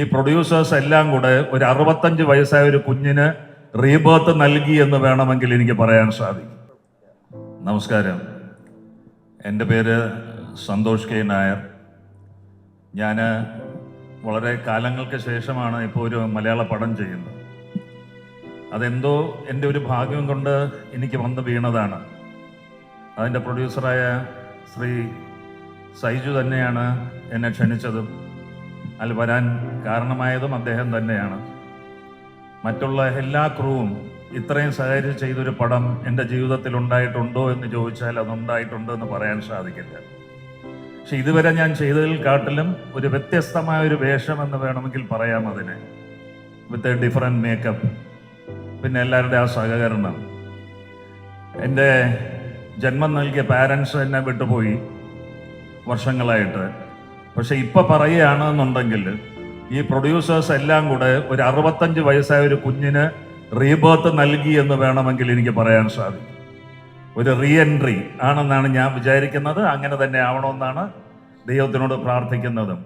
ഈ പ്രൊഡ്യൂസേഴ്സ് എല്ലാം കൂടെ ഒരു 65 വയസ്സായ ഒരു കുഞ്ഞിന് റീബർത്ത് നൽകി എന്ന് വേണമെങ്കിൽ എനിക്ക് പറയാൻ സാധിക്കും. നമസ്കാരം, എൻ്റെ പേര് സന്തോഷ് കെ നായർ. ഞാൻ വളരെ കാലങ്ങൾക്ക് ശേഷമാണ് ഇപ്പോൾ ഒരു മലയാള പടം ചെയ്യുന്നത്. അതെന്തോ എൻ്റെ ഒരു ഭാഗ്യം കൊണ്ട് എനിക്ക് വന്ന് വീണതാണ്. അതിൻ്റെ പ്രൊഡ്യൂസറായ ശ്രീ സൈജു തന്നെയാണ് എന്നെ ക്ഷണിച്ചതും അതിൽ വരാൻ കാരണമായതും അദ്ദേഹം തന്നെയാണ്. മറ്റുള്ള എല്ലാ ക്രൂവും ഇത്രയും സഹകരിച്ച് ചെയ്തൊരു പടം എൻ്റെ ജീവിതത്തിൽ ഉണ്ടായിട്ടുണ്ടോ എന്ന് ചോദിച്ചാൽ അതുണ്ടായിട്ടുണ്ട് എന്ന് പറയാൻ സാധിക്കില്ല. പക്ഷെ ഇതുവരെ ഞാൻ ചെയ്തതിൽ കാട്ടിലും ഒരു വ്യത്യസ്തമായ ഒരു വേഷം എന്ന് വേണമെങ്കിൽ പറയാം അതിനെ. വിത്ത് എ ഡിഫറെൻറ്റ് മേക്കപ്പ്, പിന്നെ എല്ലാവരുടെ ആ സഹകരണം. എൻ്റെ ജന്മം നൽകിയ പാരൻസ് എന്നെ വിട്ടുപോയി വർഷങ്ങളായിട്ട്. പക്ഷെ ഇപ്പൊ പറയുകയാണെന്നുണ്ടെങ്കിൽ ഈ പ്രൊഡ്യൂസേഴ്സ് എല്ലാം കൂടെ ഒരു 65 വയസ്സായ ഒരു കുഞ്ഞിന് റീബർത്ത് നൽകി എന്ന് വേണമെങ്കിൽ എനിക്ക് പറയാൻ സാധിക്കും. ഒരു റീ എൻട്രി ആണെന്നാണ് ഞാൻ വിചാരിക്കുന്നത്. അങ്ങനെ തന്നെ ആവണമെന്നാണ് ദൈവത്തിനോട് പ്രാർത്ഥിക്കുന്നതും.